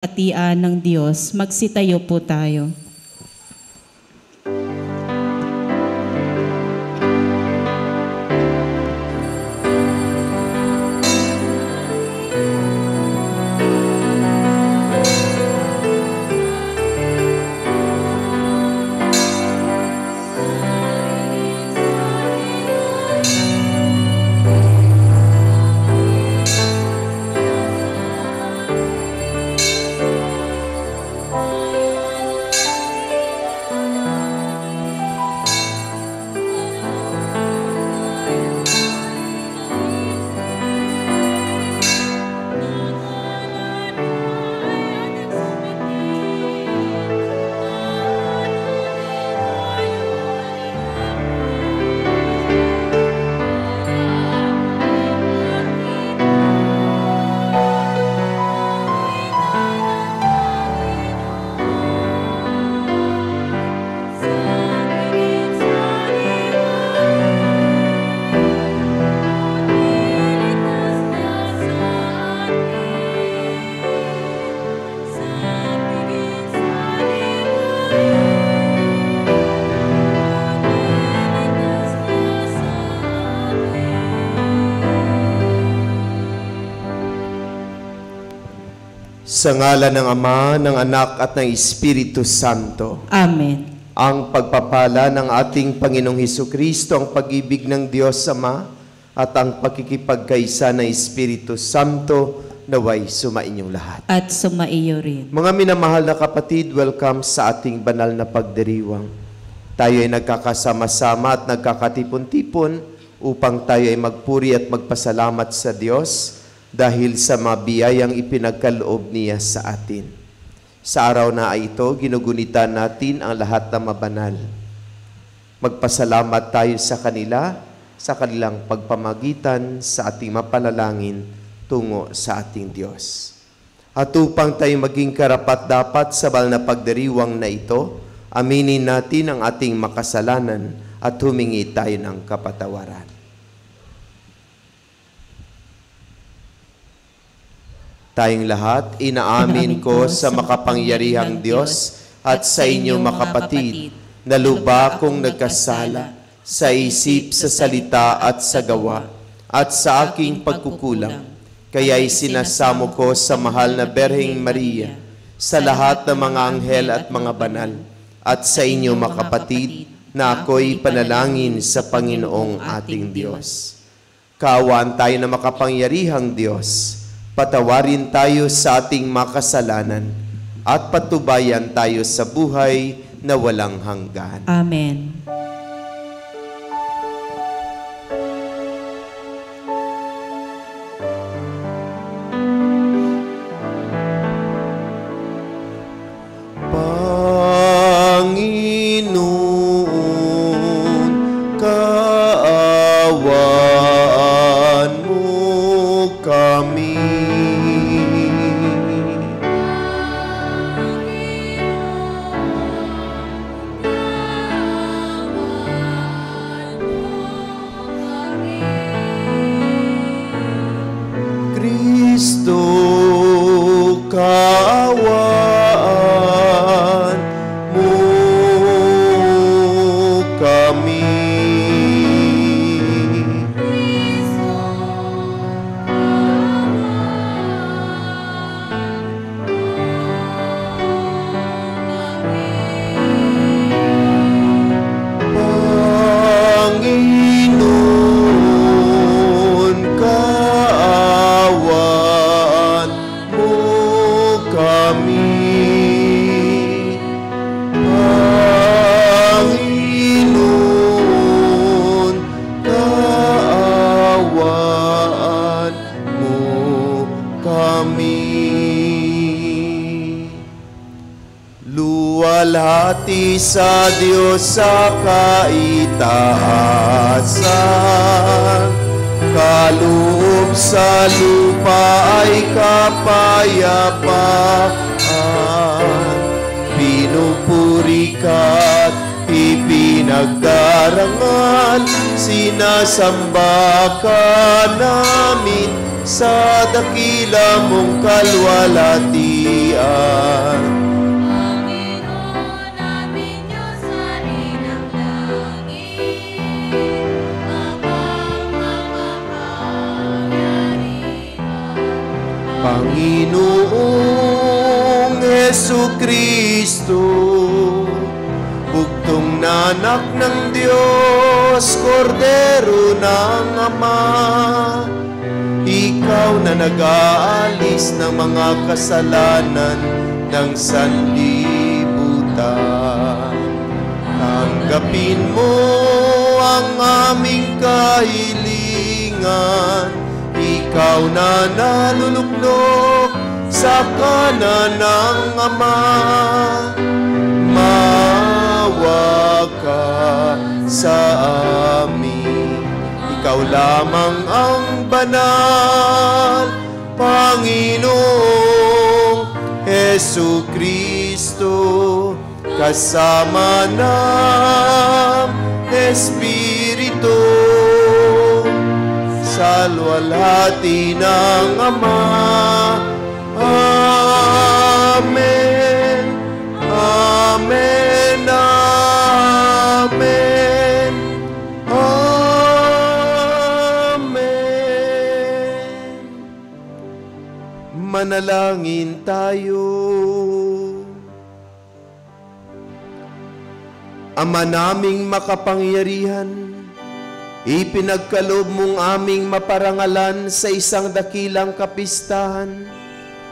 hatian ng Diyos. Magsitayo po tayo. Sa ngalan ng Ama, ng Anak at ng Espiritu Santo. Amen. Ang pagpapala ng ating Panginoong Hesukristo, ang pag-ibig ng Diyos Ama, at ang pakikipagkaisa ng Espiritu Santo, naway sumainyong lahat. At sumaiyo rin. Mga minamahal na kapatid, welcome sa ating banal na pagdiriwang. Tayo ay nagkakasama-sama at nagkakatipon-tipon upang tayo ay magpuri at magpasalamat sa Diyos dahil sa mabiyayang ipinagkaloob niya sa atin. Sa araw na ito, ginugunita natin ang lahat ng mabanal. Magpasalamat tayo sa kanila, sa kanilang pagpamagitan sa ating mapalalangin tungo sa ating Diyos. At upang tayo maging karapat-dapat sa banal na pagdiriwang na ito, aminin natin ang ating makasalanan at humingi tayo ng kapatawaran. Tayong lahat, inaamin ko sa makapangyarihang Diyos at sa inyo mga kapatid, na lubha kong nagkasala sa isip, sa salita at sa gawa, at sa aking pagkukulang. Kaya'y sinasamo ko sa mahal na Berheng Maria, sa lahat ng mga anghel at mga banal, at sa inyo mga kapatid, na ako'y panalangin sa Panginoong ating Diyos. Kaawaan tayo na makapangyarihang Diyos, patawarin tayo sa ating makasalanan at patubayan tayo sa buhay na walang hanggan. Amen. Panginoon, kaawaan mo kami. Kristo, kaawaan mo kami. Panginoon, kaawaan mo kami. Panginoon, kaawaan mo kami. Luwalhati sa Diyos sa kaitaasan, kaloob sa lupa ay kapayapaan. Pinupuri ka't ipinagdarangal, sinasamba ka namin sa dakila mong kalwalhatian. Jesucristo. Bugtong na anak ng Diyos, kordero ng Ama, ikaw na nag-aalis ng mga kasalanan ng sanlibutan. Tanggapin mo ang aming kahilingan, ikaw na naluluklok sa kanan ng Ama. Maawa ka sa amin, ikaw lamang ang banal, Panginoong Jesucristo, kasama ng Espiritu, sa luwalhati ng Ama. Amen. Amen. Amen. Amen. Manalangin tayo. Ama naming makapangyarihan, ipinagkaloob mong aming maparangalan sa isang dakilang kapistahan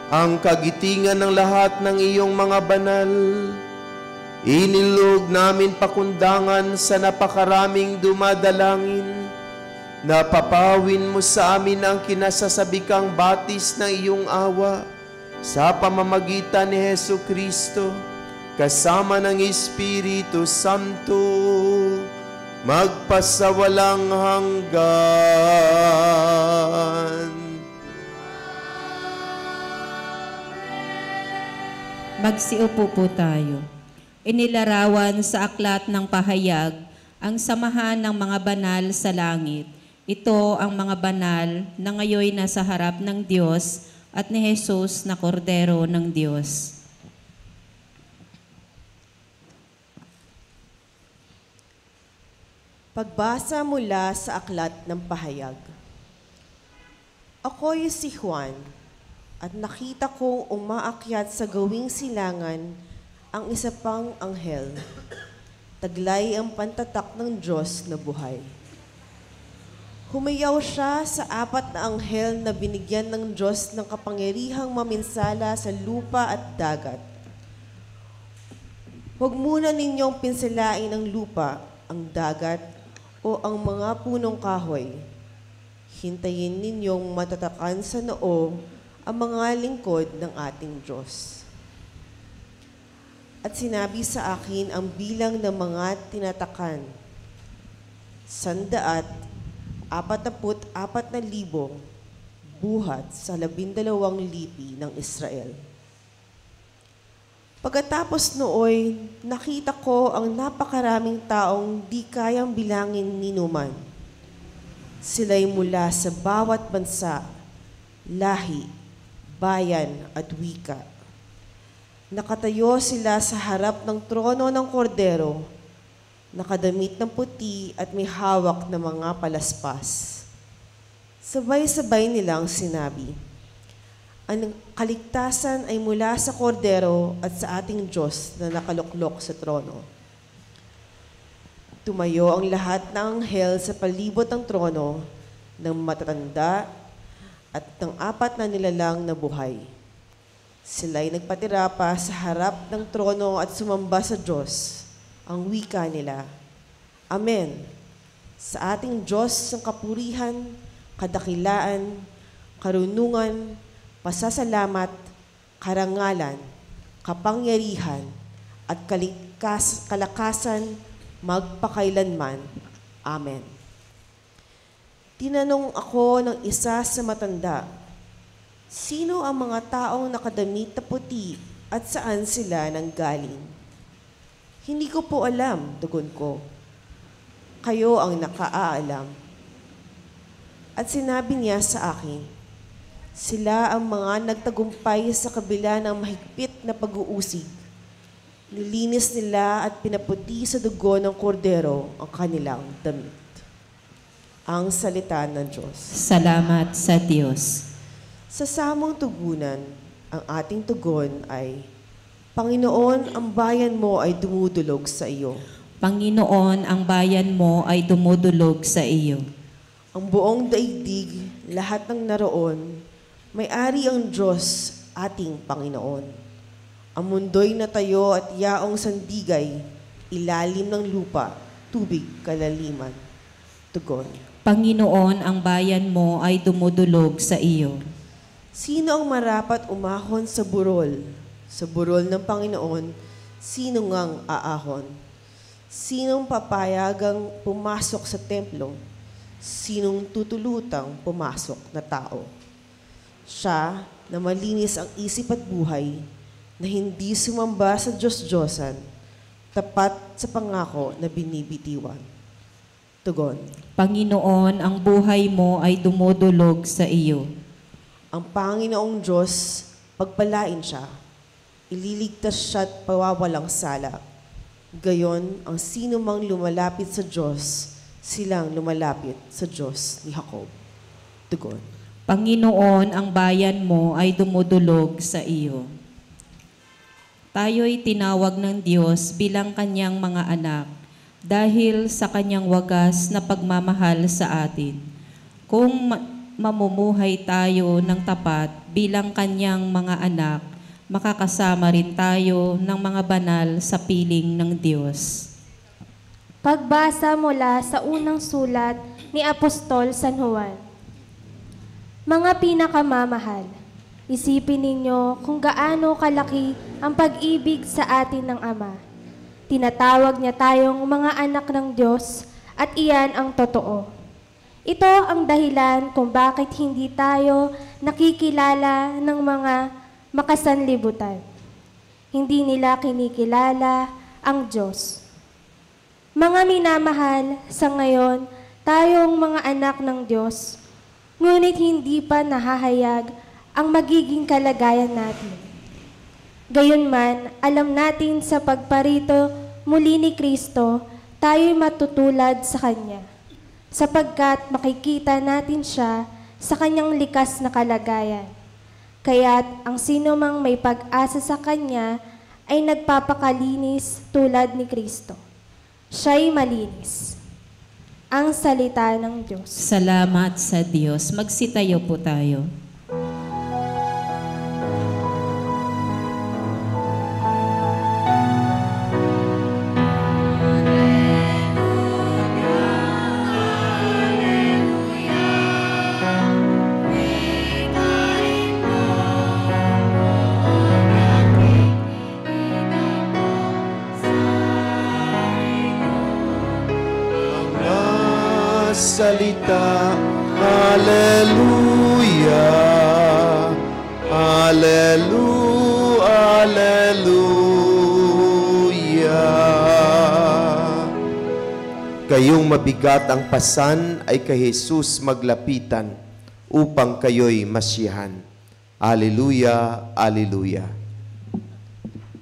ang kagitingan ng lahat ng iyong mga banal. Inilog namin pakundangan sa napakaraming dumadalangin. Napapawin mo sa amin ang kinasasabikang batis ng iyong awa sa pamamagitan ni Jesucristo, kasama ng Espiritu Santo, magpasawalang hanggan. Magsiupo po tayo. Inilarawan sa aklat ng pahayag ang samahan ng mga banal sa langit. Ito ang mga banal na ngayon nasa harap ng Diyos at ni Jesus na kordero ng Diyos. Pagbasa mula sa aklat ng pahayag. Ako'y si Juan, at nakita kong umaakyat sa gawing silangan ang isa pang anghel. Taglay ang pantatak ng Diyos na buhay. Humayaw siya sa apat na anghel na binigyan ng Diyos ng kapangyarihang maminsala sa lupa at dagat. Huwag muna ninyong pinsalain ang lupa, ang dagat, o ang mga punong kahoy. Hintayin ninyong matatakan sa noo ang mga lingkod ng ating Diyos. At sinabi sa akin ang bilang ng mga tinatakan, 144,000 buhat sa 12 lipi ng Israel. Pagkatapos nooy, nakita ko ang napakaraming taong di kayang bilangin ni numan. Sila'y mula sa bawat bansa, lahi, bayan at wika. Nakatayo sila sa harap ng trono ng kordero, nakadamit ng puti at may hawak na mga palaspas. Sabay-sabay nilang sinabi, ang kaligtasan ay mula sa kordero at sa ating Diyos na nakaluklok sa trono. Tumayo ang lahat ng anghel sa palibot ng trono, ng matatanda at ng apat na nilalang na buhay. Sila'y nagpatira pa sa harap ng trono at sumamba sa Diyos. Ang wika nila, Amen. Sa ating Diyos ang kapurihan, kadakilaan, karunungan, pasasalamat, karangalan, kapangyarihan, at kalakasan magpakailanman. Amen. Tinanong ako ng isa sa matanda, sino ang mga taong nakadamit na puti at saan sila nanggaling? Hindi ko po alam, tugon ko. Kayo ang nakaaalam. At sinabi niya sa akin, sila ang mga nagtagumpay sa kabila ng mahigpit na pag-uusig. Nilinis nila at pinaputi sa dugo ng kordero ang kanilang damit. Ang salita ng Diyos. Salamat sa Diyos. Sa samong tugunan, ang ating tugon ay, Panginoon, ang bayan mo ay dumudulog sa iyo. Panginoon, ang bayan mo ay dumudulog sa iyo. Ang buong daigdig, lahat ng naroon, may-ari ang Diyos, ating Panginoon. Ang mundo'y natayo at yaong sandigay, ilalim ng lupa, tubig kalaliman. Tugon. Panginoon, ang bayan mo ay dumudulog sa iyo. Sino ang marapat umahon sa burol? Sa burol ng Panginoon, sino ngang aahon? Sinong papayagang pumasok sa templo? Sinong tutulutang pumasok na tao? Siya na malinis ang isip at buhay, na hindi sumamba sa Diyos-Diyosan, tapat sa pangako na binibitiwan. Tugon. Panginoon, ang buhay mo ay dumudulog sa iyo. Ang Panginoong Diyos, pagpalain siya, ililigtas siya at pawawalang sala. Gayon, ang sino mang lumalapit sa Diyos, silang lumalapit sa Diyos ni Jacob. Tugon. Panginoon, ang bayan mo ay dumudulog sa iyo. Tayo'y tinawag ng Diyos bilang kanyang mga anak dahil sa kanyang wagas na pagmamahal sa atin. Kung mamumuhay tayo ng tapat bilang kanyang mga anak, makakasama rin tayo ng mga banal sa piling ng Diyos. Pagbasa mula sa unang sulat ni Apostol San Juan. Mga pinakamamahal, isipin ninyo kung gaano kalaki ang pag-ibig sa atin ng Ama. Tinatawag niya tayong mga anak ng Diyos at iyan ang totoo. Ito ang dahilan kung bakit hindi tayo nakikilala ng mga makasanlibutan. Hindi nila kinikilala ang Diyos. Mga minamahal, sa ngayon, tayong mga anak ng Diyos, ngunit hindi pa nahahayag ang magiging kalagayan natin. Gayunman, alam natin sa pagparito muli ni Kristo, tayo'y matutulad sa Kanya, sapagkat makikita natin siya sa Kanyang likas na kalagayan. Kaya't ang sino mang may pag-asa sa Kanya ay nagpapakalinis tulad ni Kristo. Siya'y malinis. Ang salita ng Diyos. Salamat sa Diyos. Magsitayo po tayo. Salita, Hallelujah, Hallelujah, Hallelujah. Kayong mabigat ang pasan ay kay Jesus maglapitan upang kayo'y masiyahan. Hallelujah, Hallelujah.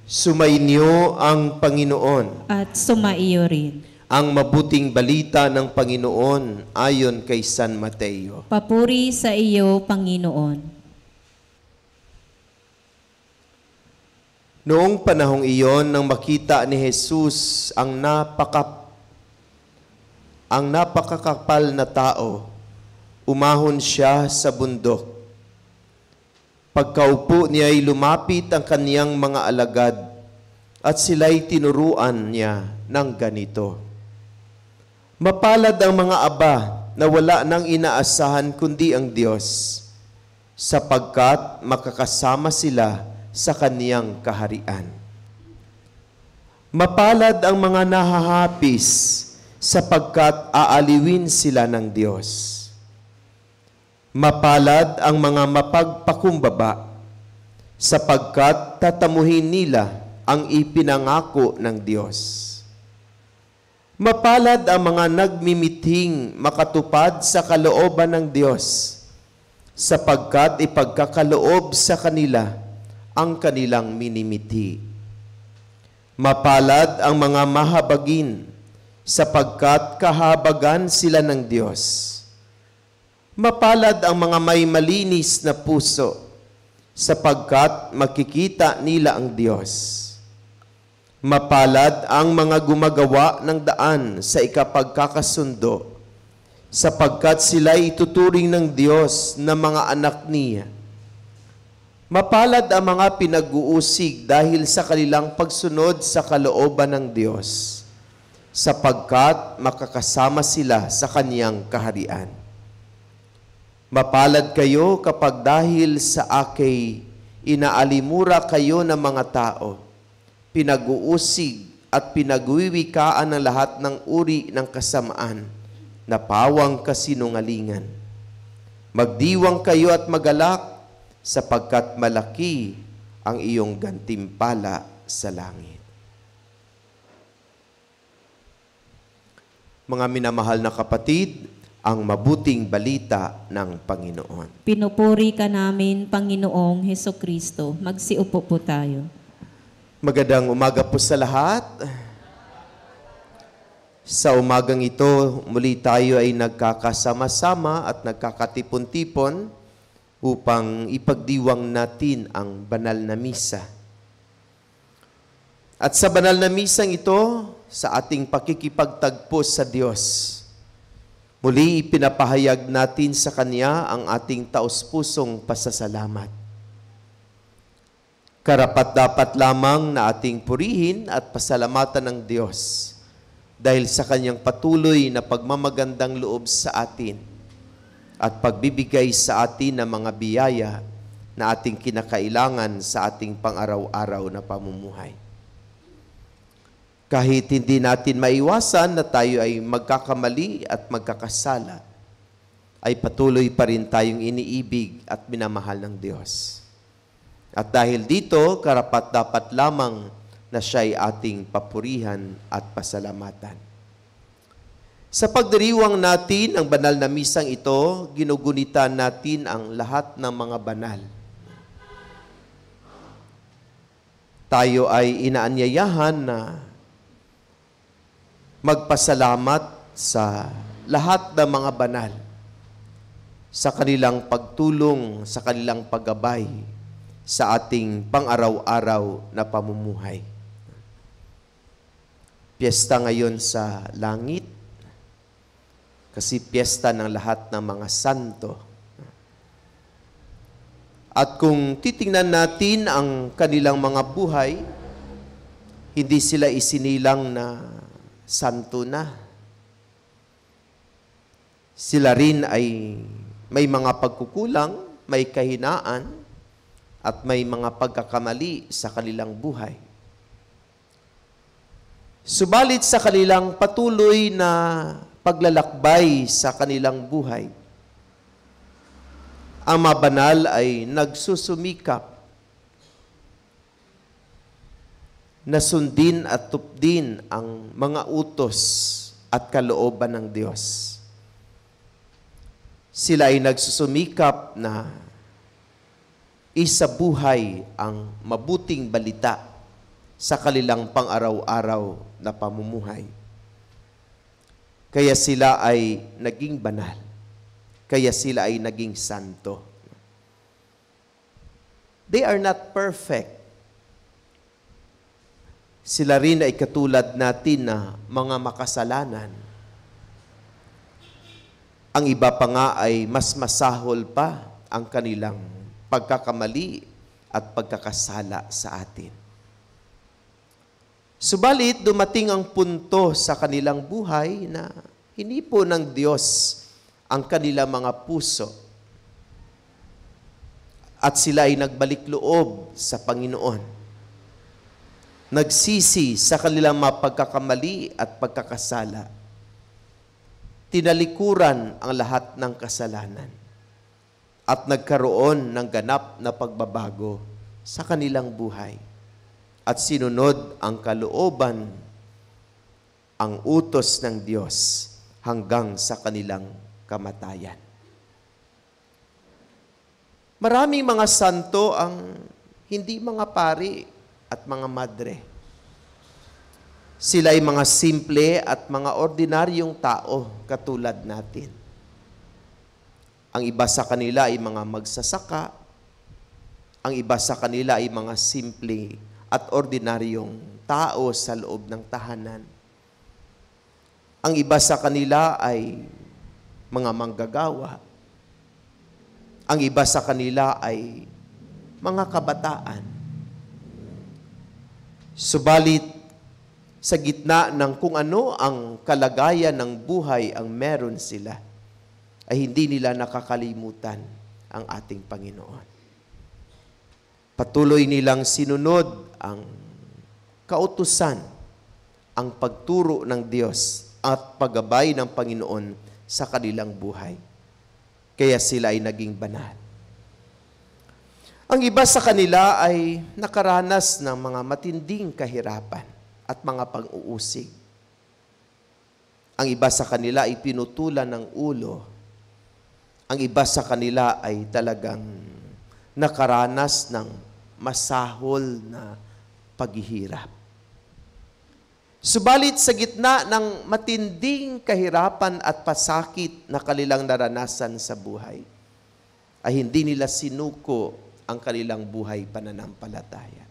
Sumainyo ang Panginoon. At sumaiyo rin. Ang mabuting balita ng Panginoon ayon kay San Mateo. Papuri sa iyo, Panginoon. Noong panahong iyon, nang makita ni Jesus ang napakakapal na tao, umahon siya sa bundok. Pagkaupo niya ay lumapit ang kaniyang mga alagad at sila'y tinuruan niya ng ganito. Mapalad ang mga aba na wala nang inaasahan kundi ang Diyos, sapagkat makakasama sila sa kaniyang kaharian. Mapalad ang mga nahahapis, sapagkat aaliwin sila ng Diyos. Mapalad ang mga mapagpakumbaba, sapagkat tatamuhin nila ang ipinangako ng Diyos. Mapalad ang mga nagmimithing makatupad sa kalooban ng Diyos, sapagkat ipagkakaloob sa kanila ang kanilang minimithi. Mapalad ang mga mahabagin, sapagkat kahabagan sila ng Diyos. Mapalad ang mga may malinis na puso, sapagkat makikita nila ang Diyos. Mapalad ang mga gumagawa ng daan sa ikapagkakasundo, sapagkat sila'y ituturing ng Diyos na mga anak niya. Mapalad ang mga pinag-uusig dahil sa kanilang pagsunod sa kalooban ng Diyos, sapagkat makakasama sila sa Kaniyang kaharian. Mapalad kayo kapag dahil sa akin inaalimura kayo ng mga tao, pinag-uusig at pinagwiwikaan ng lahat ng uri ng kasamaan na pawang kasinungalingan. Magdiwang kayo at magalak, sapagkat malaki ang iyong gantimpala sa langit. Mga minamahal na kapatid, ang mabuting balita ng Panginoon. Pinupuri ka namin, Panginoong Hesukristo. Magsiupo po tayo. Magandang umaga po sa lahat. Sa umagang ito, muli tayo ay nagkakasama-sama at nagkakatipon-tipon upang ipagdiwang natin ang banal na misa. At sa banal na misang ito, sa ating pakikipagtagpo sa Diyos, muli ipinapahayag natin sa Kanya ang ating taos-pusong pasasalamat. Karapat-dapat lamang na ating purihin at pasalamatan ng Diyos dahil sa Kanyang patuloy na pagmamagandang loob sa atin at pagbibigay sa atin ng mga biyaya na ating kinakailangan sa ating pang-araw-araw na pamumuhay. Kahit hindi natin maiwasan na tayo ay magkakamali at magkakasala, ay patuloy pa rin tayong iniibig at minamahal ng Diyos. At dahil dito, karapat-dapat lamang na siya'y ating papurihan at pasalamatan. Sa pagdiriwang natin ang banal na misang ito, ginugunitan natin ang lahat ng mga banal. Tayo ay inaanyayahan na magpasalamat sa lahat ng mga banal sa kanilang pagtulong, sa kanilang paggabay sa ating pang-araw-araw na pamumuhay. Piyesta ngayon sa langit kasi piyesta ng lahat ng mga santo. At kung titingnan natin ang kanilang mga buhay, hindi sila isinilang na santo na. Sila rin ay may mga pagkukulang, may kahinaan, at may mga pagkakamali sa kanilang buhay. Subalit sa kanilang patuloy na paglalakbay sa kanilang buhay, ang mga banal ay nagsusumikap na sundin at tupdin ang mga utos at kalooban ng Diyos. Sila ay nagsusumikap na isabuhay ang mabuting balita sa kanilang pang-araw-araw na pamumuhay. Kaya sila ay naging banal. Kaya sila ay naging santo. They are not perfect. Sila rin ay katulad natin na mga makasalanan. Ang iba pa nga ay mas masahol pa ang kanilang pagkakamali at pagkakasala sa atin. Subalit, dumating ang punto sa kanilang buhay na hinipo ng Diyos ang kanilang mga puso at sila ay nagbalik loob sa Panginoon. Nagsisi sa kanilang mga pagkakamali at pagkakasala. Tinalikuran ang lahat ng kasalanan at nagkaroon ng ganap na pagbabago sa kanilang buhay at sinunod ang kalooban, ang utos ng Diyos hanggang sa kanilang kamatayan. Maraming mga santo ang hindi mga pari at mga madre. Sila ay mga simple at mga ordinaryong tao katulad natin. Ang iba sa kanila ay mga magsasaka, Ang iba sa kanila ay mga simple at ordinaryong tao sa loob ng tahanan. Ang iba sa kanila ay mga manggagawa. Ang iba sa kanila ay mga kabataan. Subalit, sa gitna ng kung ano ang kalagayan ng buhay ang meron sila, ay hindi nila nakakalimutan ang ating Panginoon. Patuloy nilang sinunod ang kautusan, ang pagturo ng Diyos at paggabay ng Panginoon sa kanilang buhay. Kaya sila ay naging banal. Ang iba sa kanila ay nakaranas ng mga matinding kahirapan at mga pang-uusig. Ang iba sa kanila ay pinutulan ng ulo. Ang iba sa kanila ay talagang nakaranas ng masahol na paghihirap. Subalit sa gitna ng matinding kahirapan at pasakit na kanilang naranasan sa buhay, ay hindi nila sinuko ang kanilang buhay pananampalataya.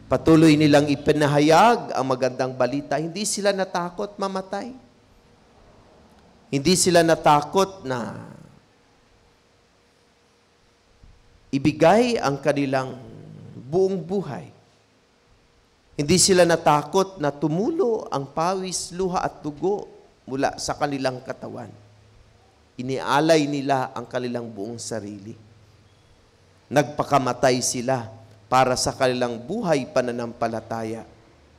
Patuloy nilang ipinahayag ang magandang balita. Hindi sila natakot mamatay. Hindi sila natakot na ibigay ang kanilang buong buhay. Hindi sila natakot na tumulo ang pawis, luha at dugo mula sa kanilang katawan. Inialay nila ang kanilang buong sarili. Nagpakamatay sila para sa kanilang buhay pananampalataya.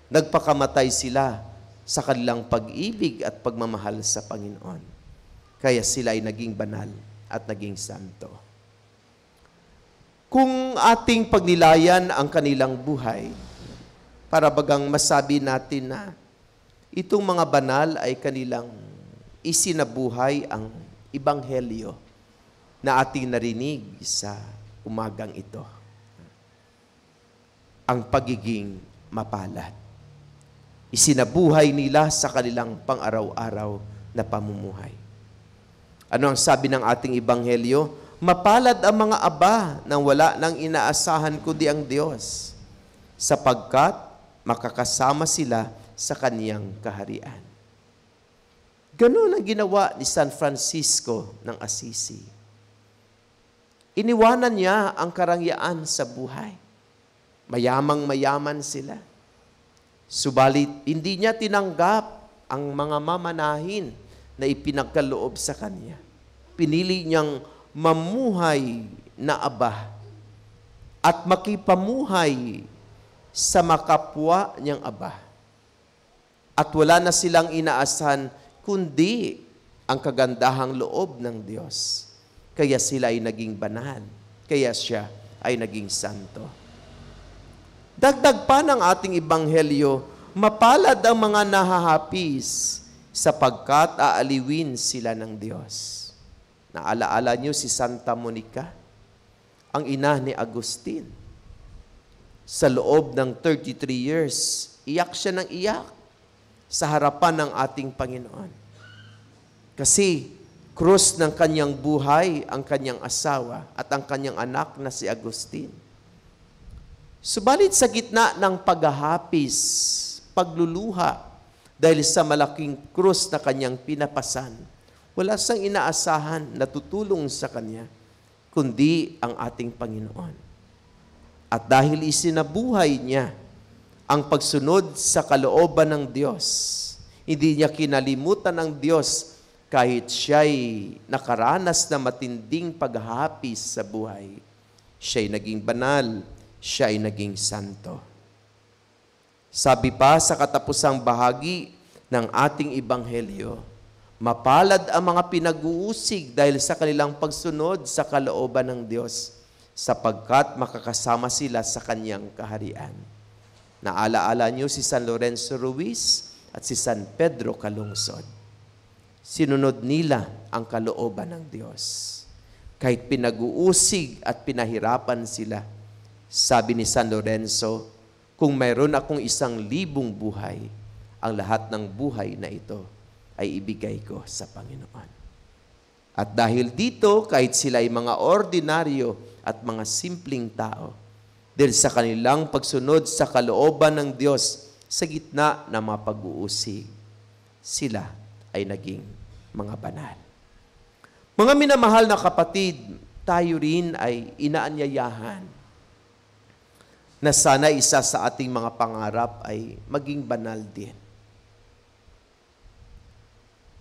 Nagpakamatay sila sa kanilang pag-ibig at pagmamahal sa Panginoon. Kaya sila ay naging banal at naging santo. Kung ating pagnilayan ang kanilang buhay, para bagang masabi natin na itong mga banal ay kanilang isinabuhay ang ebanghelyo na ating narinig sa umagang ito. Ang pagiging mapalad. Isinabuhay nila sa kanilang pang-araw-araw na pamumuhay. Ano ang sabi ng ating ebanghelyo? Mapalad ang mga aba nang wala nang inaasahan kundi ang Diyos, sapagkat makakasama sila sa kaniyang kaharian. Ganun ang ginawa ni San Francisco ng Assisi. Iniwanan niya ang karangyaan sa buhay. Mayamang-mayaman sila. Subalit, hindi niya tinanggap ang mga mamanahin na ipinagkaloob sa kanya. Pinili niyang mamuhay na aba at makipamuhay sa makapwa niyang aba. At wala na silang inaasahan kundi ang kagandahang loob ng Diyos. Kaya sila ay naging banal. Kaya siya ay naging santo. Dagdag pa ng ating ebanghelyo, mapalad ang mga nahahapis sapagkat aaliwin sila ng Diyos. Naalaala niyo si Santa Monica, ang ina ni Agustin. Sa loob ng 33 years, iyak siya ng iyak sa harapan ng ating Panginoon. Kasi krus ng kanyang buhay ang kanyang asawa at ang kanyang anak na si Agustin. Subalit sa gitna ng paghahapis, pagluluha, dahil sa malaking krus na kanyang pinapasan, wala siyang inaasahan na tutulong sa kanya, kundi ang ating Panginoon. At dahil isinabuhay niya ang pagsunod sa kalooban ng Diyos, hindi niya kinalimutan ng Diyos kahit siya'y nakaranas na matinding paghahapis sa buhay. Siya'y naging banal, siya ay naging santo. Sabi pa sa katapusang bahagi ng ating ebanghelyo, mapalad ang mga pinag-uusig dahil sa kanilang pagsunod sa kalooban ng Diyos, sapagkat makakasama sila sa kanyang kaharian. Naalaala niyo si San Lorenzo Ruiz at si San Pedro Calungsod. Sinunod nila ang kalooban ng Diyos. Kahit pinag-uusig at pinahirapan sila, sabi ni San Lorenzo, kung mayroon akong 1,000 buhay, ang lahat ng buhay na ito ay ibigay ko sa Panginoon. At dahil dito, kahit sila ay mga ordinaryo at mga simpleng tao, dahil sa kanilang pagsunod sa kalooban ng Diyos sa gitna ng mga pag-uusig, sila ay naging mga banal. Mga minamahal na kapatid, tayo rin ay inaanyayahan na sana isa sa ating mga pangarap ay maging banal din.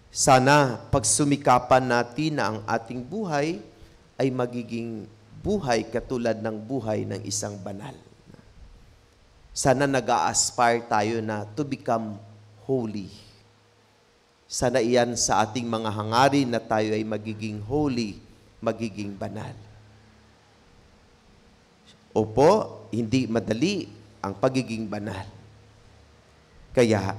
Sana pagsumikapan natin na ang ating buhay ay magiging buhay katulad ng buhay ng isang banal. Sana nag-a-aspire tayo na to become holy. Sana iyan sa ating mga hangarin na tayo ay magiging holy, magiging banal. Opo, hindi madali ang pagiging banal. Kaya,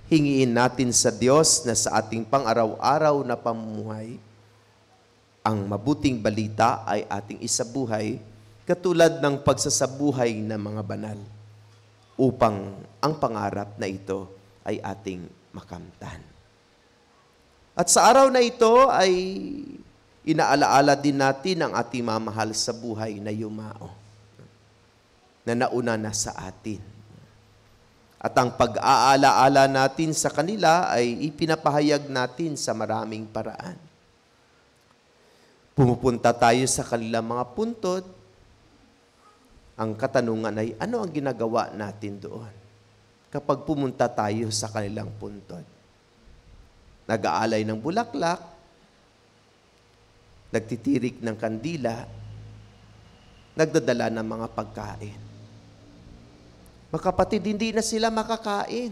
hingiin natin sa Diyos na sa ating pang-araw-araw na pamumuhay, ang mabuting balita ay ating isabuhay katulad ng pagsasabuhay ng mga banal upang ang pangarap na ito ay ating makamtan. At sa araw na ito ay inaalaala din natin ang ating mamahal sa buhay na yumao na nauna na sa atin. At ang pag-aalaala natin sa kanila ay ipinapahayag natin sa maraming paraan. Pumupunta tayo sa kanilang mga puntod. Ang katanungan ay, ano ang ginagawa natin doon kapag pumunta tayo sa kanilang puntod? Nag-aalay ng bulaklak, nagtitirik ng kandila, nagdadala ng mga pagkain. Mga kapatid, hindi na sila makakain.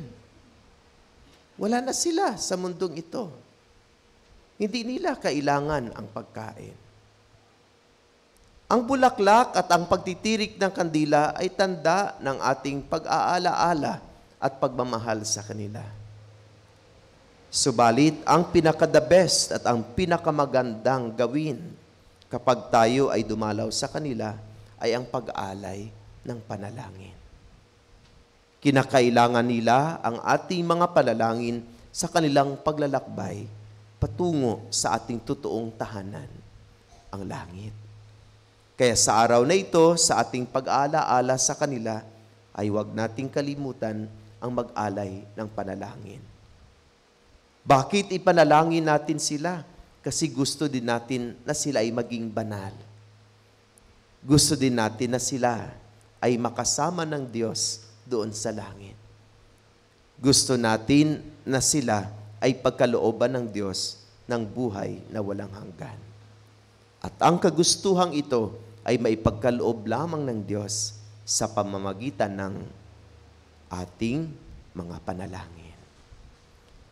Wala na sila sa mundong ito. Hindi nila kailangan ang pagkain. Ang bulaklak at ang pagtitirik ng kandila ay tanda ng ating pag-aalaala at pagmamahal sa kanila. Subalit, ang pinaka-the best at ang pinakamagandang gawin kapag tayo ay dumalaw sa kanila ay ang pag-alay ng panalangin. Kinakailangan nila ang ating mga panalangin sa kanilang paglalakbay patungo sa ating totoong tahanan, ang langit. Kaya sa araw na ito, sa ating pag-aalaala sa kanila, ay huwag nating kalimutan ang mag-alay ng panalangin. Bakit ipanalangin natin sila? Kasi gusto din natin na sila ay maging banal. Gusto din natin na sila ay makasama ng Diyos doon sa langit. Gusto natin na sila ay pagkalooban ng Diyos ng buhay na walang hanggan. At ang kagustuhang ito ay maipagkaloob lamang ng Diyos sa pamamagitan ng ating mga panalangin.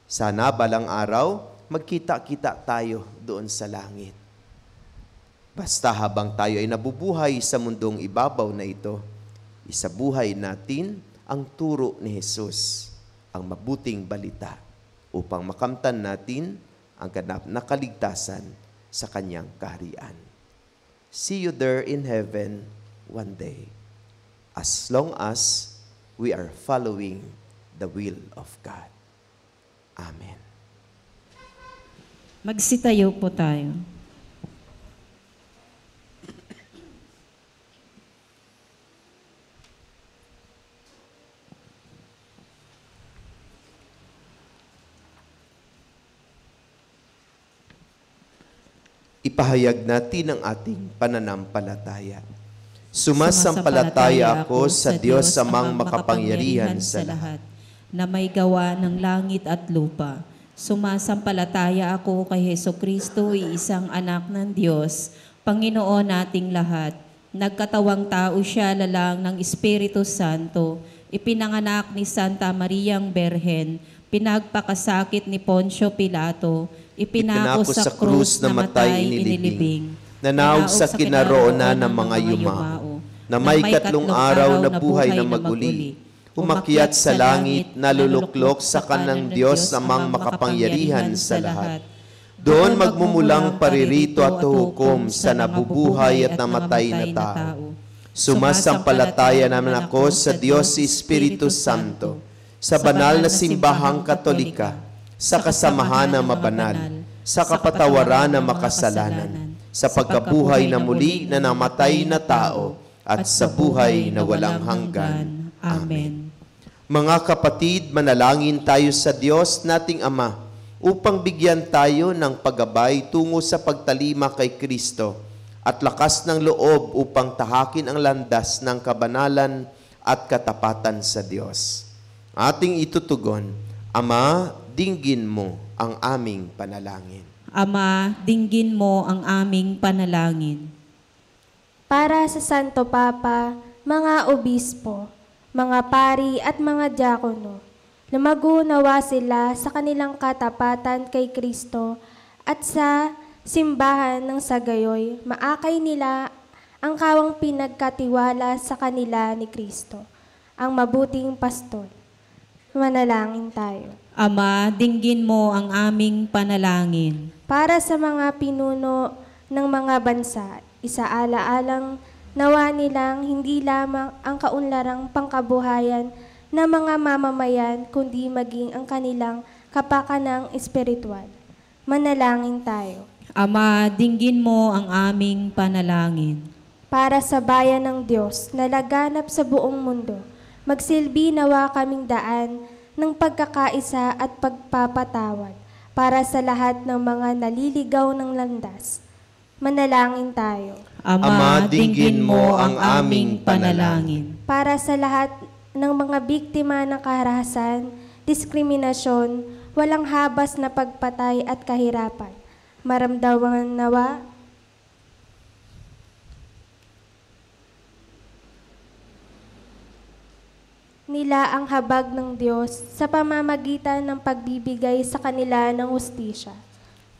Sana balang araw, magkita-kita tayo doon sa langit. Basta habang tayo ay nabubuhay sa mundong ibabaw na ito, isabuhay natin ang turo ni Jesus, ang mabuting balita, upang makamtan natin ang ganap na kaligtasan sa kanyang kaharian. See you there in heaven one day, as long as we are following the will of God. Amen. Magsitayo po tayo. Ipahayag natin ang ating pananampalataya. Sumasampalataya ako sa Diyos amang makapangyarihan sa lahat, na may gawa ng langit at lupa. Sumasampalataya ako kay Hesukristo, isang anak ng Diyos, Panginoon nating lahat. Nagkatawang tao siya lalang ng Espiritu Santo, ipinanganak ni Santa Mariang Berhen, pinagpakasakit ni Poncio Pilato, ipinako sa krus na matay inilibing, nanaog sa kinaroonan ng mga yumao, na may katlong araw na buhay na maguli, umakyat sa langit, naluluklok sa kanang Diyos amang makapangyarihan sa lahat. Doon magmumulang paririto at hukom sa nabubuhay at namatay na tao. Sumasampalataya naman ako sa Diyos Espiritu Santo, sa banal na simbahang Katolika, sa kasamahan ng mabanal, sa kapatawaran ng makasalanan, sa pagkabuhay na muli na namatay na tao, at sa buhay na walang hanggan. Amen. Mga kapatid, manalangin tayo sa Diyos nating Ama upang bigyan tayo ng paggabay tungo sa pagtalima kay Kristo at lakas ng loob upang tahakin ang landas ng kabanalan at katapatan sa Diyos. Ating itutugon, Ama, dinggin mo ang aming panalangin. Ama, dinggin mo ang aming panalangin. Para sa Santo Papa, mga obispo, mga pari at mga diakono, lumago nawa sila sa kanilang katapatan kay Kristo at sa simbahan ng sagayoy, maakay nila ang kawang pinagkatiwala sa kanila ni Kristo, ang mabuting pastor. Manalangin tayo. Ama, dinggin mo ang aming panalangin. Para sa mga pinuno ng mga bansa, isaala-alang nawa nilang hindi lamang ang kaunlarang pangkabuhayan ng mga mamamayan, kundi maging ang kanilang kapakanang espiritual. Manalangin tayo. Ama, dinggin mo ang aming panalangin. Para sa bayan ng Diyos na laganap sa buong mundo, magsilbi nawa kaming daan ng pagkakaisa at pagpapatawad para sa lahat ng mga naliligaw ng landas. Manalangin tayo. Ama, dinggin mo ang aming panalangin. Para sa lahat ng mga biktima ng karahasan, diskriminasyon, walang habas na pagpatay at kahirapan, maramdaman nawa nila ang habag ng Diyos sa pamamagitan ng pagbibigay sa kanila ng hustisya.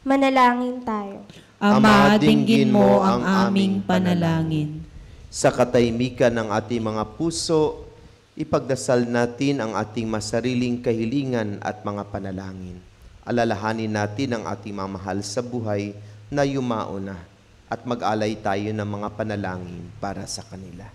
Manalangin tayo. Ama, dinggin mo ang aming panalangin. Sa katahimikan ng ating mga puso, ipagdasal natin ang ating masariling kahilingan at mga panalangin. Alalahanin natin ang ating mamahal sa buhay na yumao na at mag-alay tayo ng mga panalangin para sa kanila.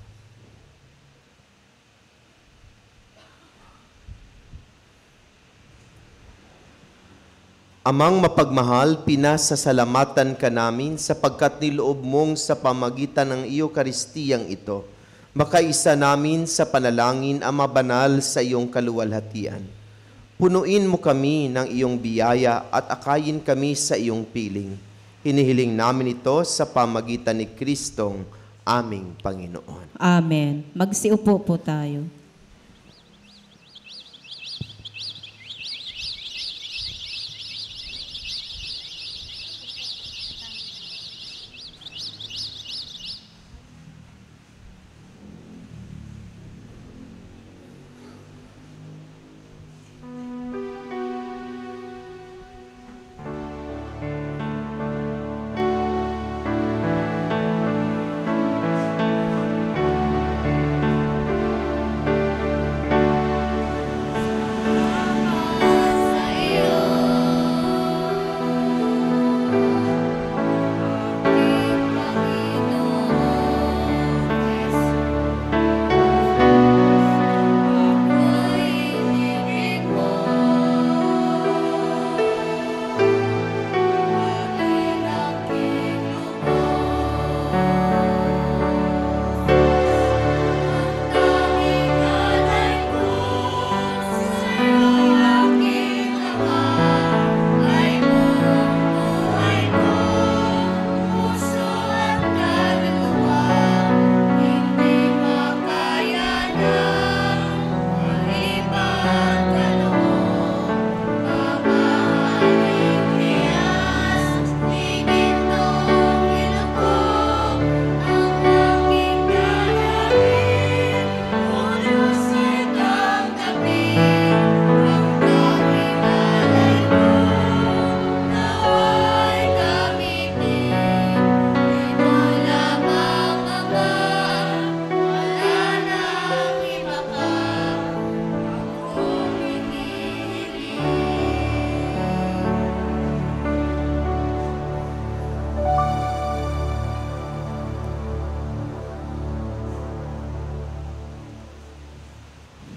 Amang mapagmahal, pinasasalamatan ka namin sapagkat niloob mong sa pamagitan ng Eukaristiyang ito, makaisa namin sa panalangin ang mabanal sa iyong kaluwalhatian. Punuin mo kami ng iyong biyaya at akayin kami sa iyong piling. Hinihiling namin ito sa pamagitan ni Kristong aming Panginoon. Amen. Magsiupo po tayo.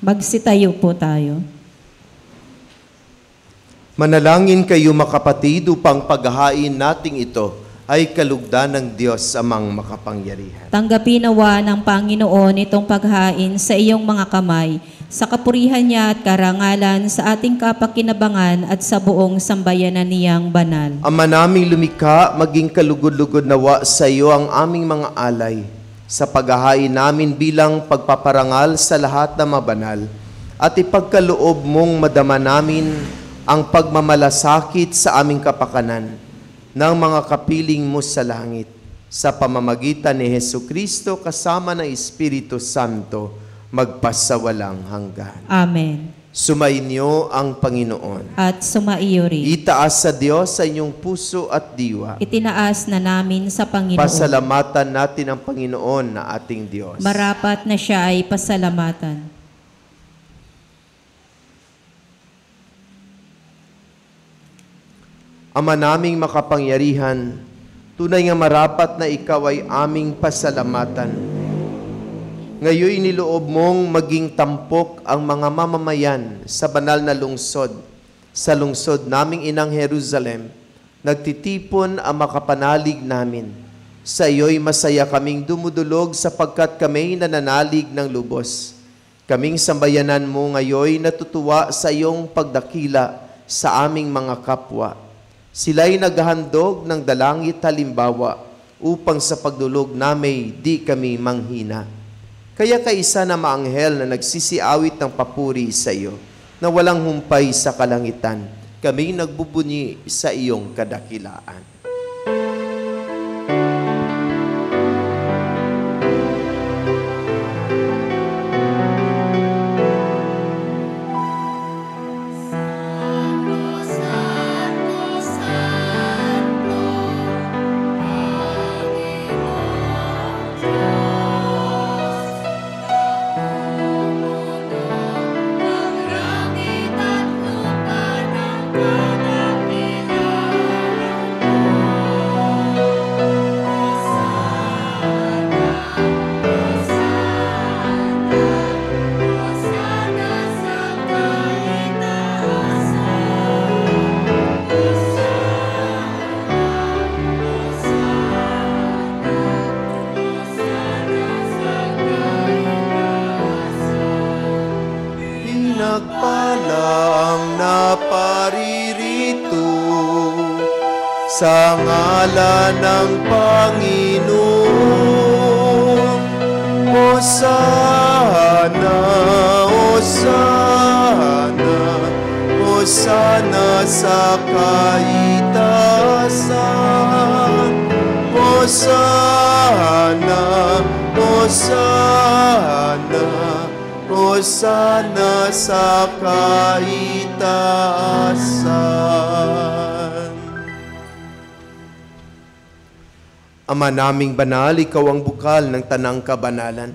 Magsitayo po tayo. Manalangin kayo makapatid upang paghahain nating ito ay kalugdan ng Diyos amang makapangyarihan. Tanggapin nawa ng Panginoon itong paghain sa iyong mga kamay, sa kapurihan niya at karangalan sa ating kapakinabangan at sa buong sambayanan niyang banal. Ama naming lumikha, maging kalugod-lugod nawa sa iyo ang aming mga alay, sa paghahain namin bilang pagpaparangal sa lahat na mabanal, at ipagkaloob mong madama namin ang pagmamalasakit sa aming kapakanan ng mga kapiling mo sa langit, sa pamamagitan ni Hesukristo kasama ng Espiritu Santo, magpasawalang hanggan. Amen. Sumainyo ang Panginoon. At sumaiyo rin. Itaas sa Diyos sa inyong puso at diwa. Itinaas na namin sa Panginoon. Pasalamatan natin ang Panginoon na ating Diyos. Marapat na siya ay pasalamatan. Ama naming makapangyarihan, tunay nga marapat na ikaw ay aming pasalamatan. Ngayon niloob mong maging tampok ang mga mamamayan sa banal na lungsod, sa lungsod naming inang Jerusalem. Nagtitipon ang makapanalig namin. Sa iyo'y masaya kaming dumudulog sapagkat kami nananalig ng lubos. Kaming sambayanan mo ngayon natutuwa sa iyong pagdakila sa aming mga kapwa. Sila'y naghahandog ng dalangit halimbawa upang sa pagdulog namin di kami manghina. Kaya kaisa na maanghel na nagsisiawit ng papuri sa iyo, na walang humpay sa kalangitan, kami nagbubunyi sa iyong kadakilaan. Pinagpalang naparirito sa ngalan ng Panginoon. Hosana, Hosana, Hosana sa kaitaasan. Hosana, Hosana, Hosana sa kaitaasan. Ama naming banal, ikaw ang bukal ng tanang kabanalan.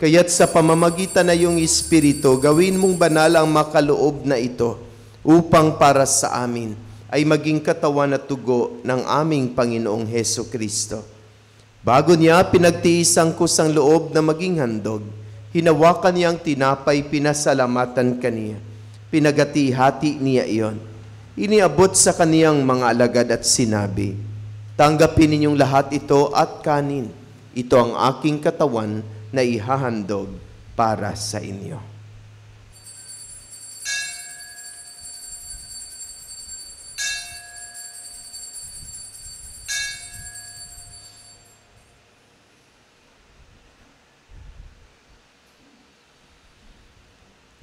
Kaya't sa pamamagitan na iyong Espiritu, gawin mong banal ang makaloob na ito upang para sa amin ay maging katawan at tugo ng aming Panginoong Hesukristo. Bago niya pinagtiis ang kusang loob na maging handog, hinawakan niyang tinapay, pinasalamatan kaniya. Pinagati-hati niya iyon. Iniabot sa kaniyang mga alagad at sinabi, tanggapin ninyong lahat ito at kanin. Ito ang aking katawan na ihahandog para sa inyo.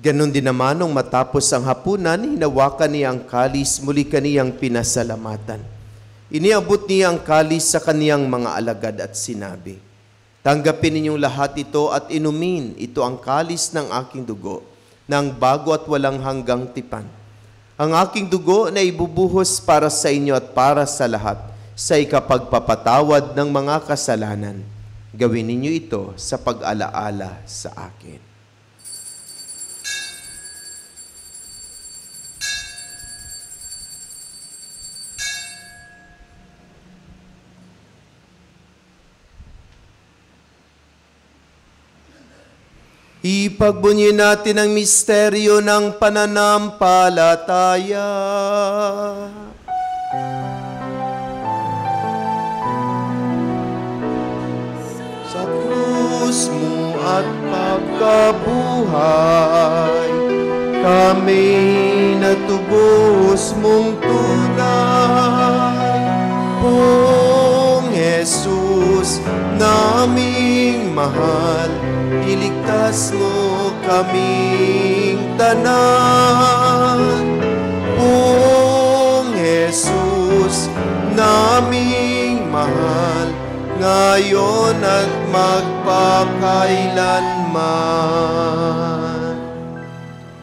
Ganon din naman nung matapos ang hapunan, hinawakan niya ang kalis, muli kaniyang pinasalamatan. Iniabot niya ang kalis sa kaniyang mga alagad at sinabi, tanggapin ninyong lahat ito at inumin, ito ang kalis ng aking dugo, ng bago at walang hanggang tipan. Ang aking dugo na ibubuhos para sa inyo at para sa lahat, sa ikapagpapatawad ng mga kasalanan. Gawin ninyo ito sa pag-alaala sa akin. Ipagbunyi natin ang misteryo ng pananampalataya. Sa krus mo at pagkabuhay, kami natubos mong tunay. Pong Jesus, naming mahal, iligtas mo kaming tanan. Pong Jesus, naming mahal, ngayon at magpakailanman.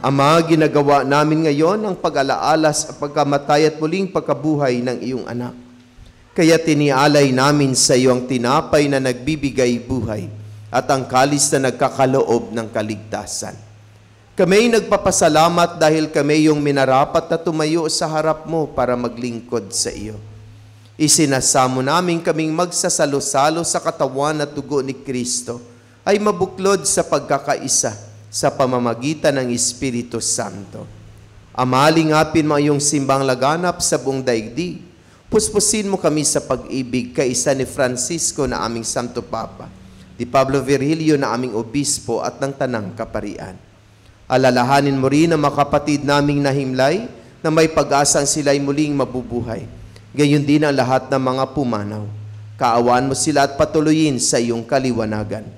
Ama, ginagawa namin ngayon ang pag-alaala sa pagkamatay at muling pagkabuhay ng iyong anak. Kaya tinialay namin sa iyo ang tinapay na nagbibigay buhay at ang kalis na nagkakaloob ng kaligtasan. Kami nagpapasalamat dahil kami yung minarapat na tumayo sa harap mo para maglingkod sa iyo. Isinasamo namin kaming magsasalo-salo sa katawan at dugo ni Kristo ay mabuklod sa pagkakaisa sa pamamagitan ng Espiritu Santo. Ama, lingapin mo iyong simbang laganap sa buong daigdig. Puspusin mo kami sa pag-ibig kaisa ni Francisco na aming Santo Papa, ni Pablo Virgilio na aming Obispo at ng Tanang Kaparian. Alalahanin mo rin ang mga kapatid naming nahimlay na may pag-asang sila'y muling mabubuhay. Gayon din ang lahat ng mga pumanaw. Kaawaan mo sila at patuloyin sa iyong kaliwanagan.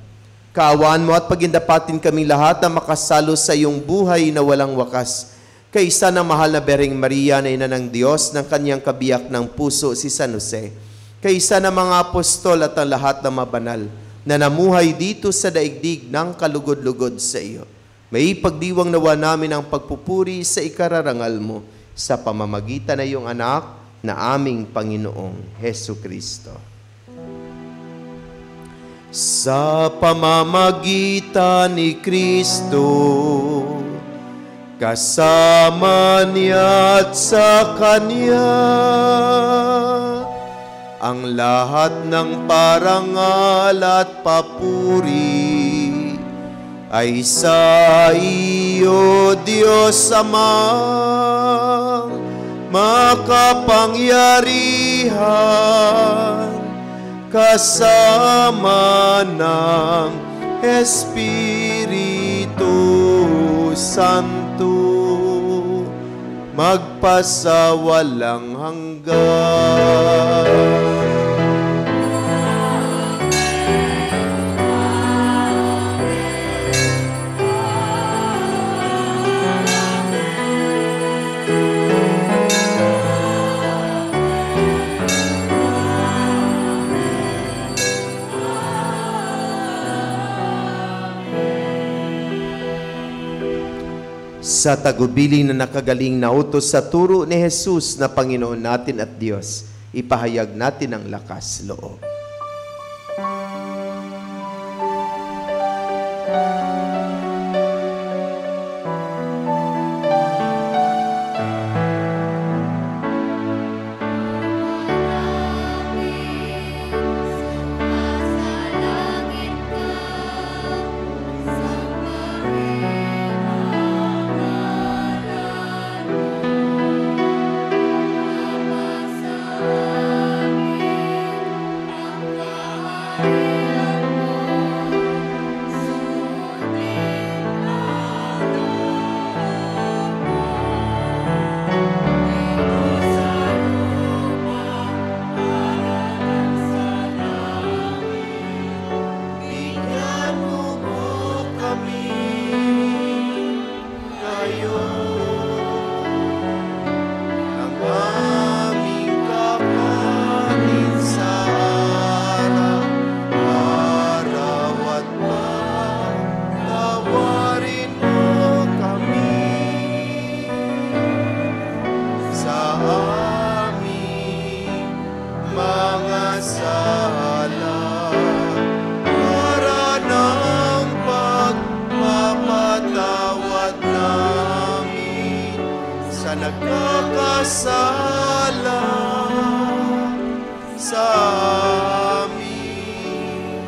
Kaawaan mo at pagindapatin kaming lahat na makasalo sa iyong buhay na walang wakas. Kaisa ng mahal na Bereng Maria na ina ng Diyos ng kanyang kabiyak ng puso si San Jose. Kaisa ng mga apostol at ang lahat ng mabanal na namuhay dito sa daigdig ng kalugod-lugod sa iyo. May pagdiwang nawa namin ang pagpupuri sa ikararangal mo sa pamamagitan ng iyong anak na aming Panginoong Hesu Kristo. Sa pamamagitan ni Kristo, kasama niya at sa Kanya, ang lahat ng parangal at papuri ay sa iyo, Diyos Amang makapangyarihan, kasama ng Espiritu Santo, magpasawalang hanggan. Sa tagubilin na nakagaling na utos sa turo ni Jesus na Panginoon natin at Diyos, ipahayag natin ang lakas loob. Nagkakasala sa amin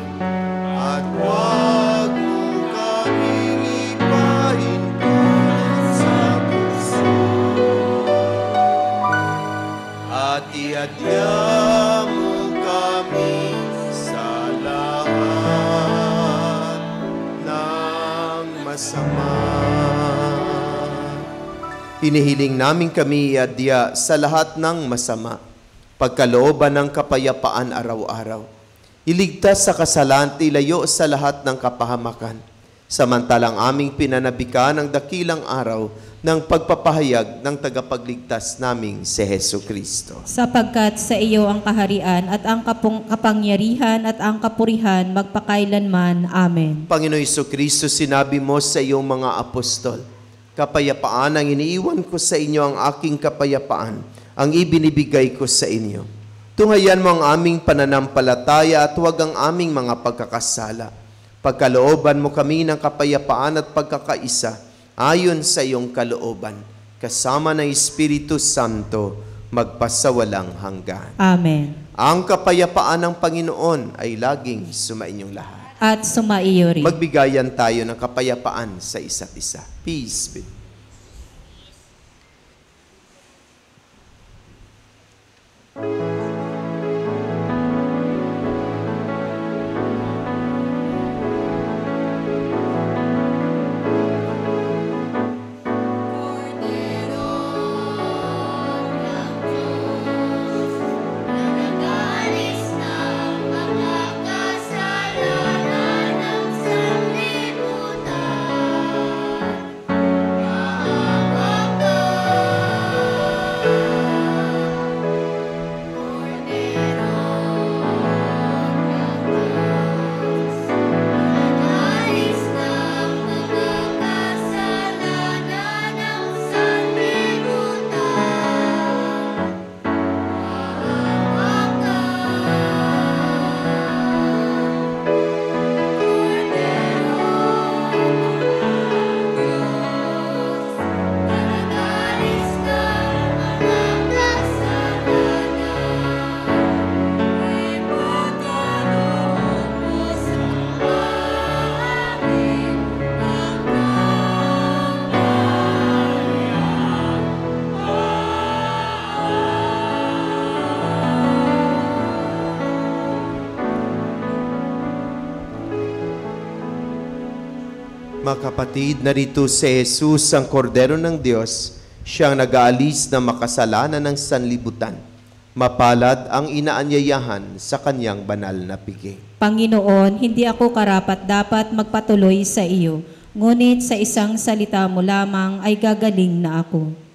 at huwag mo kami sama. Hinihiling namin kami iadya sa lahat ng masama, pagkalooban ng kapayapaan araw-araw. Iligtas sa kasalan, ilayo sa lahat ng kapahamakan. Samantalang aming pinanabikan ang dakilang araw ng pagpapahayag ng tagapagligtas naming si Hesu Kristo. Sapagkat sa iyo ang kaharian at ang kapangyarihan at ang kapurihan magpakailanman. Amen. Panginoon Hesu Kristo, sinabi mo sa iyong mga apostol, kapayapaan ang iniiwan ko sa inyo, ang aking kapayapaan ang ibinibigay ko sa inyo. Tunghayan mo ang aming pananampalataya at huwag ang aming mga pagkakasala. Pagkalooban mo kami ng kapayapaan at pagkakaisa ayon sa iyong kalooban, kasama ng Espiritu Santo, magpasawalang hanggan. Amen. Ang kapayapaan ng Panginoon ay laging sumainyong lahat. At sumaiyo rin. Magbigayan tayo ng kapayapaan sa isa't isa. Peace be. Mga kapatid, narito si Jesus, ang kordero ng Diyos, siyang nag-aalis ng makasalanan ng sanlibutan. Mapalad ang inaanyayahan sa kanyang banal na piging. Panginoon, hindi ako karapat-dapat magpatuloy sa iyo, ngunit sa isang salita mo lamang ay gagaling na ako.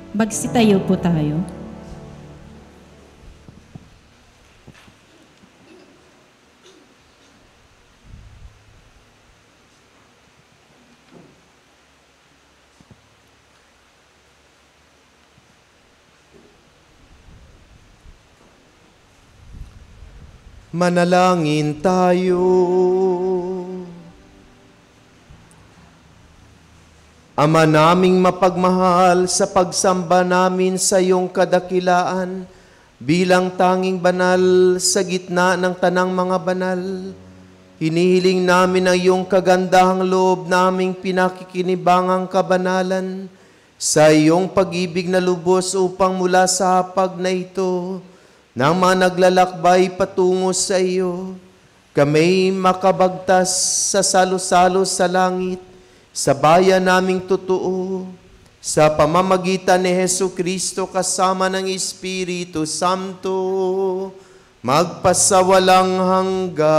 Magsitayo po tayo. Manalangin tayo. Ama naming mapagmahal, sa pagsamba namin sa iyong kadakilaan, bilang tanging banal sa gitna ng tanang mga banal, hinihiling namin ang iyong kagandahang loob naming pinakikinibangang kabanalan sa iyong pag-ibig na lubos upang mula sa hapag na ito, ng mga naglalakbay patungo sa iyo, kami makabagtas sa salo-salo sa langit, sa bayan naming totoo, sa pamamagitan ni Jesucristo kasama ng Espiritu Santo, magpasawalang hanggan.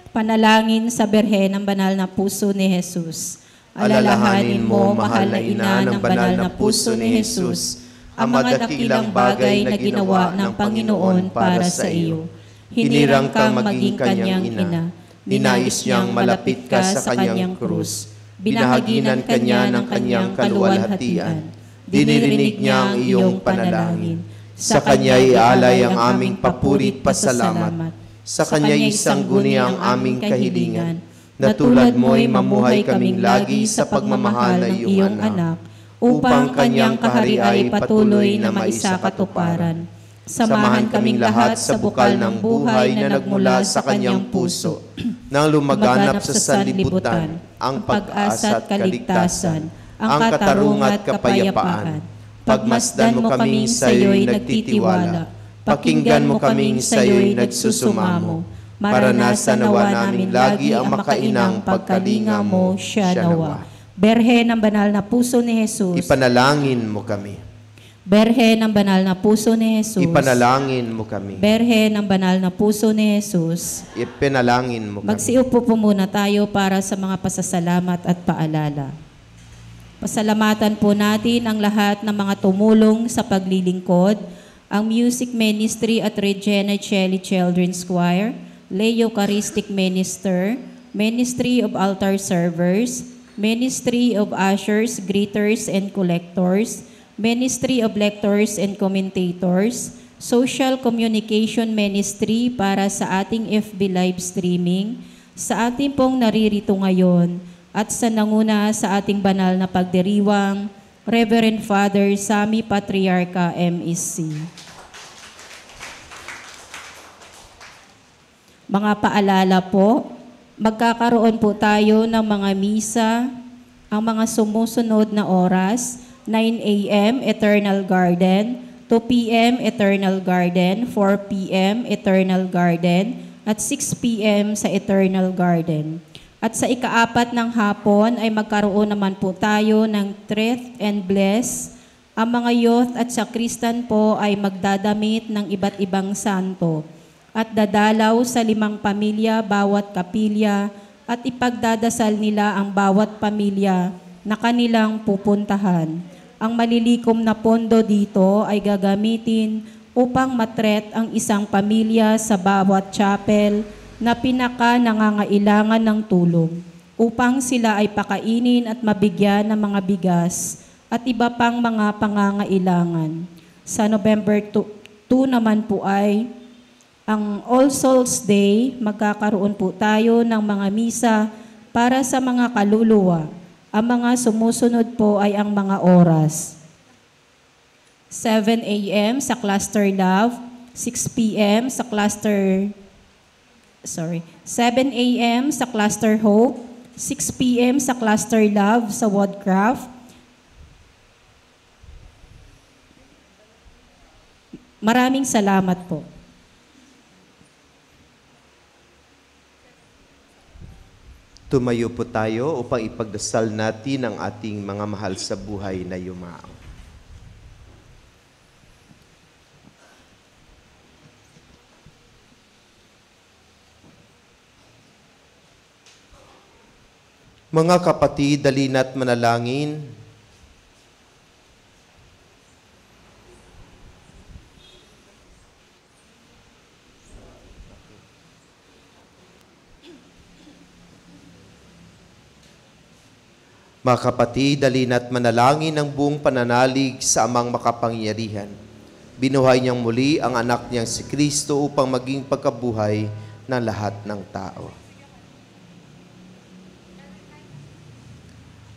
Panalangin sa Birhen ng banal na puso ni Jesus. Alalahanin mo, mahal na ina ng banal na puso ni Jesus, ang mga dakilang bagay na ginawa ng Panginoon para sa iyo. Hinirang kang maging kanyang ina. Ninais niyang malapit ka sa kanyang krus. Binahaginan kanya ng kanyang kaluwalhatian. Dinirinig niya ang iyong panalangin. Sa kanya ialay ang aming papurit pasalamat. Sa kanya isangguni ang aming kahilingan, na tulad mo'y mamuhay kaming lagi sa pagmamahal ng iyong anak, upang kanyang kaharian ay patuloy na maisakatuparan. Samahan kaming lahat sa bukal ng buhay na nagmula sa kanyang puso, nang lumaganap sa sanlibutan ang pag-asa at kaligtasan, ang katarungan at kapayapaan. Pagmasdan mo kaming sa iyo'y nagtitiwala, pakinggan mo kaming sa iyo'y nagsusumamo, maranasan nawa namin lagi ang makainang pagkalinga mo, siya nawa. Berhe ng banal na puso ni Jesus. Ipanalangin mo kami. Berhe ng banal na puso ni Jesus. Ipanalangin mo kami. Berhe ng banal na puso ni Jesus. Ipanalangin mo kami. Magsiupo po muna tayo para sa mga pasasalamat at paalala. Pasalamatan po natin ang lahat ng mga tumulong sa paglilingkod, ang Music Ministry at Regina Celli Children's Choir, Lay Eucharistic Minister, Ministry of Altar Servers, Ministry of Ushers, Greeters, and Collectors, Ministry of Lectors and Commentators, Social Communication Ministry para sa ating FB live streaming, sa ating pong naririto ngayon, at sa nanguna sa ating banal na pagdiriwang, Reverend Father Sammy Patriarca MEC. Mga paalala po, magkakaroon po tayo ng mga misa, ang mga sumusunod na oras, 9 a.m. Eternal Garden, 2 p.m. Eternal Garden, 4 p.m. Eternal Garden, at 6 p.m. sa Eternal Garden. At sa ikaapat ng hapon ay magkaroon naman po tayo ng Treat and Bless. Ang mga youth at sakristan po ay magdadamit ng iba't ibang santo at dadalaw sa 5 pamilya bawat kapilya at ipagdadasal nila ang bawat pamilya na kanilang pupuntahan. Ang malilikom na pondo dito ay gagamitin upang matret ang isang pamilya sa bawat chapel na pinaka-nangangailangan ng tulong upang sila ay pakainin at mabigyan ng mga bigas at iba pang mga pangangailangan. Sa November 2 naman po ay ang All Souls Day, magkakaroon po tayo ng mga misa para sa mga kaluluwa. Ang mga sumusunod po ay ang mga oras. 7 a.m. sa Cluster Love, 6 p.m. sa Cluster 7 a.m. sa Cluster Hope, 6 p.m. sa Cluster Love sa Woodcraft. Maraming salamat po. Tumayo po tayo upang ipagdasal natin ang ating mga mahal sa buhay na yumao. Mga kapatid, dalina't manalangin. Mga kapatid, dalina't manalangin ang buong pananalig sa Amang makapangyarihan. Binuhay niyang muli ang anak niyang si Kristo upang maging pagkabuhay ng lahat ng tao.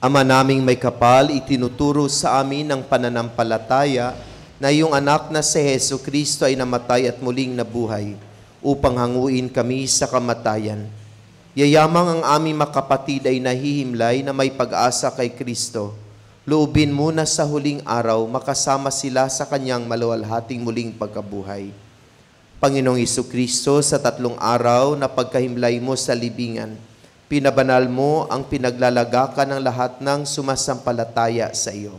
Ama naming may kapal, itinuturo sa amin ang pananampalataya na iyong anak na si Hesu Kristo ay namatay at muling nabuhay upang hanguin kami sa kamatayan. Yayamang ang aming makapatid ay nahihimlay na may pag-asa kay Kristo. Loobin mo na sa huling araw makasama sila sa kanyang maluwalhating muling pagkabuhay. Panginoong Jesucristo, sa 3 araw na pagkahimlay mo sa libingan, pinabanal mo ang pinaglalagakan ng lahat ng sumasampalataya sa iyo.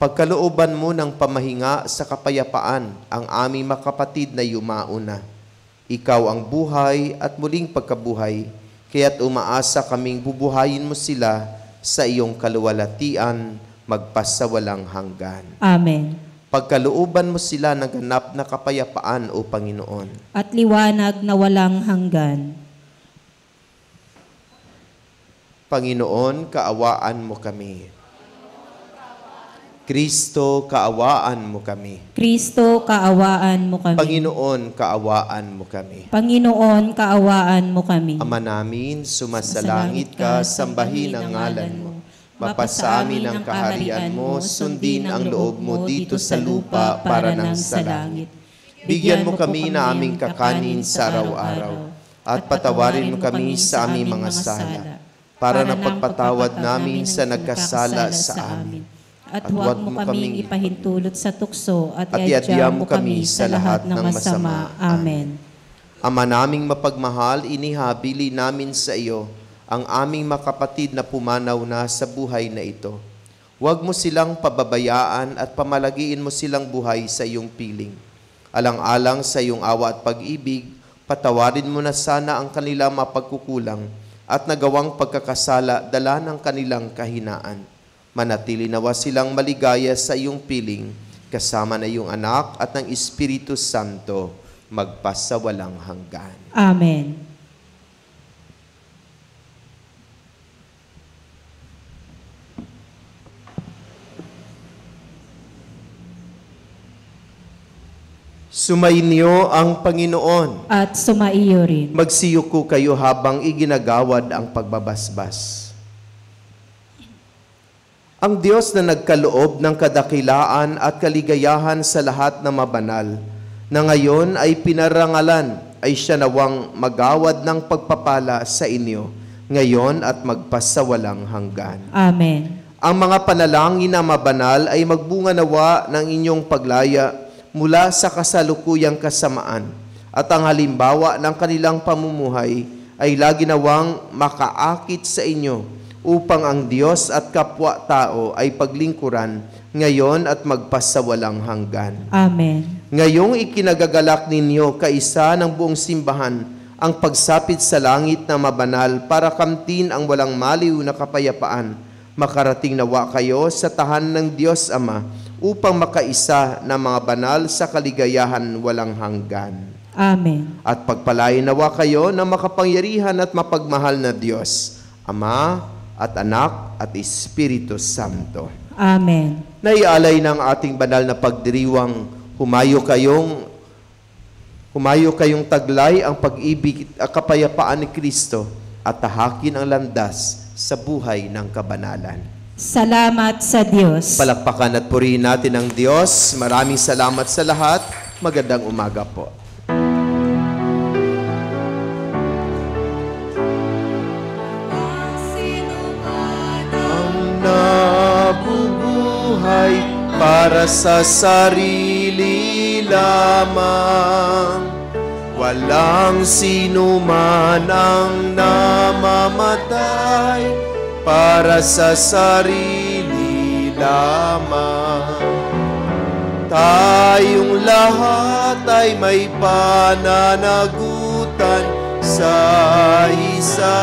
Pagkalooban mo ng pamahinga sa kapayapaan ang aming makapatid na yumauna. Ikaw ang buhay at muling pagkabuhay, kaya't umaasa kaming bubuhayin mo sila sa iyong kaluwalhatian magpasawalang hanggan. Amen. Pagkalooban mo sila ng ganap na kapayapaan, O Panginoon. At liwanag na walang hanggan. Panginoon, kaawaan mo kami. Kristo, kaawaan mo kami. Kristo, kaawaan mo kami. Panginoon, kaawaan mo kami. Panginoon, kaawaan mo kami. Ama namin, sumasalangit ka, sambahin ang ngalan mo. Mapasa amin ang kaharian mo, sundin ang loob mo dito sa lupa para nang sa langit. Bigyan mo kami na aming kakanin sa araw-araw, at patawarin mo kami sa aming mga sala, para na pagpatawad namin sa nagkasala sa amin. At huwag mo kaming ipahintulot sa tukso at iadya mo kami sa lahat ng masama. Amen. Ama naming mapagmahal, inihabili namin sa iyo ang aming makapatid na pumanaw na sa buhay na ito. Huwag mo silang pababayaan at pamalagiin mo silang buhay sa iyong piling. Alang-alang sa iyong awa at pag-ibig, patawarin mo na sana ang kanilang mapagkukulang at nagawang pagkakasala dala ng kanilang kahinaan. Manatili nawa silang maligaya sa iyong piling, kasama na iyong anak at ng Espiritu Santo, magpasawalang hanggan. Amen. Sumainyo ang Panginoon. At sumaiyo rin. Magsiyuko kayo habang iginagawad ang pagbabasbas. Ang Diyos na nagkaloob ng kadakilaan at kaligayahan sa lahat ng mabanal, na ngayon ay pinarangalan, ay siya nawang magawad ng pagpapala sa inyo, ngayon at magpasawalang hanggan. Amen. Ang mga panalangin na mabanal ay magbunga nawa ng inyong paglaya mula sa kasalukuyang kasamaan, at ang halimbawa ng kanilang pamumuhay ay lagi nawang makaakit sa inyo, upang ang Diyos at kapwa-tao ay paglingkuran ngayon at magpasawalang hanggan. Amen. Ngayong ikinagagalak ninyo kaisa ng buong simbahan ang pagsapit sa langit na mabanal para kamtin ang walang maliw na kapayapaan, makarating nawa kayo sa tahan ng Diyos Ama upang makaisa na mga banal sa kaligayahan walang hanggan. Amen. At pagpalain nawa kayo ng makapangyarihan at mapagmahal na Diyos, Ama at Anak at Espiritu Santo. Amen. Naialay ng ating banal na pagdiriwang, humayo kayong taglay ang pag-ibig at kapayapaan ni Kristo at tahakin ang landas sa buhay ng kabanalan. Salamat sa Diyos. Palakpakan at purihin natin ang Diyos. Maraming salamat sa lahat. Magandang umaga po. Nabubuhay para sa sarili lamang, walang sino man ang namamatay para sa sarili lamang. Tayong lahat ay may pananagutan sa isa